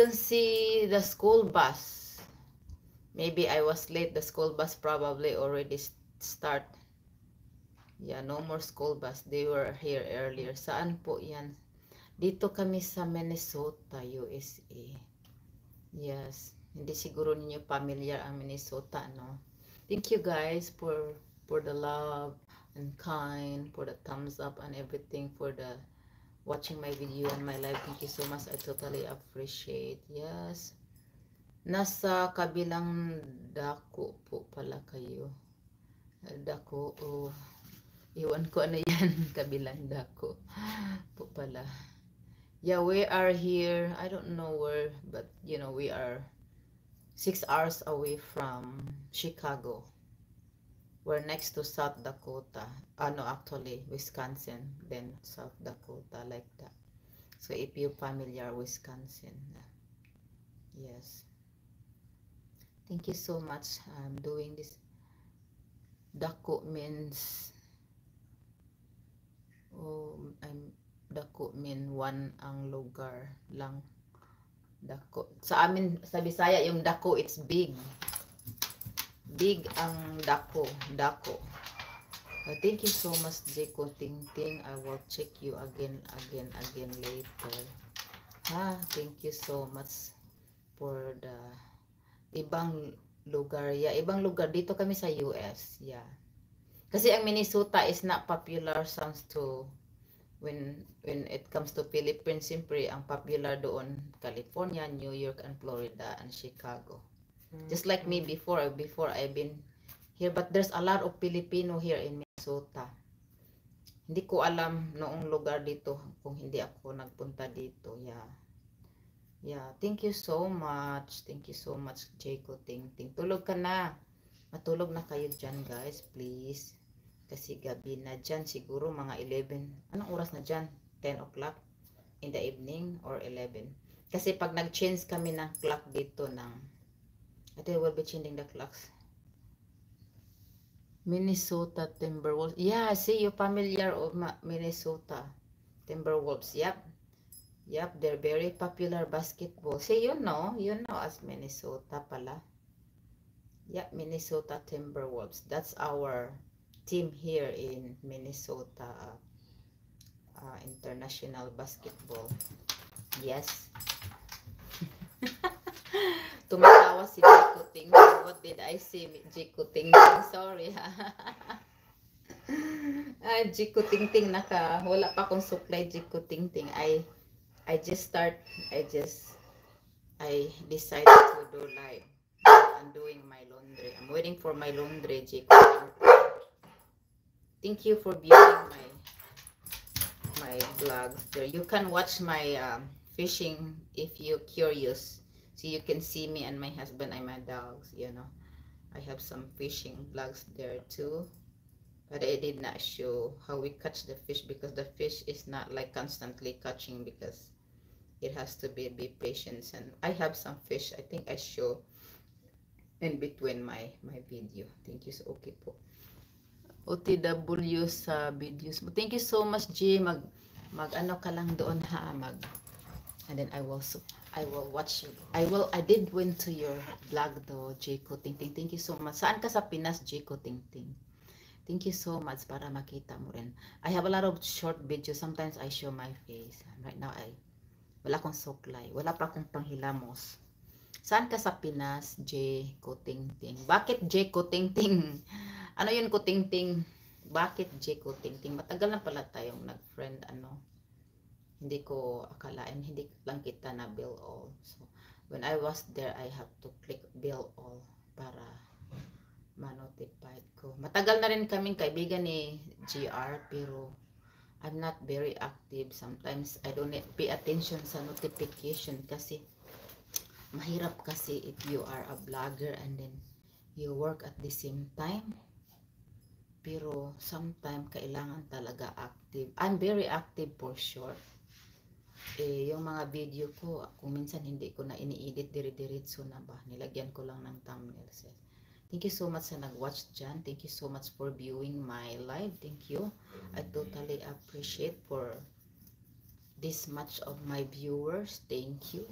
don't see the school bus. Maybe I was late. The school bus probably already start. Yeah, no more school bus. They were here earlier. Saan po yan? Dito kami sa Minnesota, USA. Yes. Hindi siguro ninyo familiar ang Minnesota, no? Thank you guys for the love and kind, for the thumbs up and everything, for the watching my video and my live. Thank you so much. I totally appreciate. Yes. Nasa kabilang dako po pala kayo. Dako, oh. Iwan ko ano yan. Kabilang dako po pala. Yeah, we are here. I don't know where, but you know, we are 6 hours away from Chicago. We're next to South Dakota. No, actually, Wisconsin, then South Dakota, like that. So if you're familiar, Wisconsin. Yes. Thank you so much. I'm doing this. Dako means, dako mean one ang lugar lang. Dako. Sa amin, sa Bisaya, yung dako, it's big. Big ang dako. Dako. Thank you so much, Jeko Ting Ting. I will check you again later. Thank you so much for the ibang lugar. Yeah, ibang lugar. Dito kami sa US. Yeah. Kasi ang Minnesota is not popular sounds to when it comes to Philippines, siyempre ang popular doon California, New York, and Florida, and Chicago. Just like me before I've been here, but there's a lot of Filipino here in Minnesota. Hindi ko alam noong lugar dito kung hindi ako nagpunta dito. Yeah, thank you so much. Thank you so much, Jeko Ting Ting. Tulog ka na. Matulog na kayo dyan, guys, please. Kasi gabi na dyan, siguro mga 11. Anong oras na dyan? 10 o'clock in the evening or 11? Kasi pag nag-change kami ng clock dito ng, I think we'll be changing the clocks. Minnesota Timberwolves. Yeah, see, you familiar of Minnesota Timberwolves. Yep, they're very popular basketball. See, you know as Minnesota pala. Yep, Minnesota Timberwolves. That's our team here in Minnesota, international basketball. Yes. Tumatawa si Jeko Ting Ting. What did I say, Jeko Ting Ting? Sorry. Jeko Ting Ting, wala pa akong supply, Jeko Ting Ting. I decided to do live. I'm doing my laundry. I'm waiting for my laundry, Jeko Ting Ting. Thank you for viewing my vlog. There, you can watch my fishing if you're curious. So you can see me and my husband and my dogs. You know, I have some fishing vlogs there too. But I did not show how we catch the fish because the fish is not like constantly catching because it has to be patient. And I have some fish. I think I show in between my video. Thank you. So okay po. OTW sa videos mo. Thank you so much, G. Mag ano ka lang doon ha, and then I will watch you. I did went to your vlog though, Jeko Ting Ting. Thank you so much. Saan ka sa Pinas, Jeko Ting Ting? Thank you so much para makita mo rin. I have a lot of short videos. Sometimes I show my face. Right now wala akong suklay. Wala pa akong panghilamos. Saan ka sa Pinas, Jeko Ting Ting? Bakit Jeko Ting Ting? Ano yun, Ting Ting? Bakit Jeko Ting Ting? Matagal na pala tayong nag-friend, Hindi ko akalain, hindi lang kita na bill all. So, when I was there, I have to click bill all para ma-notified ko. Matagal na rin kaming kaibigan ni GR, pero I'm not very active. Sometimes, I don't pay attention sa notification kasi mahirap kasi if you are a vlogger and then you work at the same time. Pero sometimes kailangan talaga active. I'm very active for sure. Yung mga video ko, kung minsan hindi ko na ini-edit dire-diretso na ba, nilagyan ko lang ng thumbnails. Thank you so much sa nag-watch dyan. Thank you so much for viewing my live. Thank you. I totally appreciate for this much of my viewers. Thank you.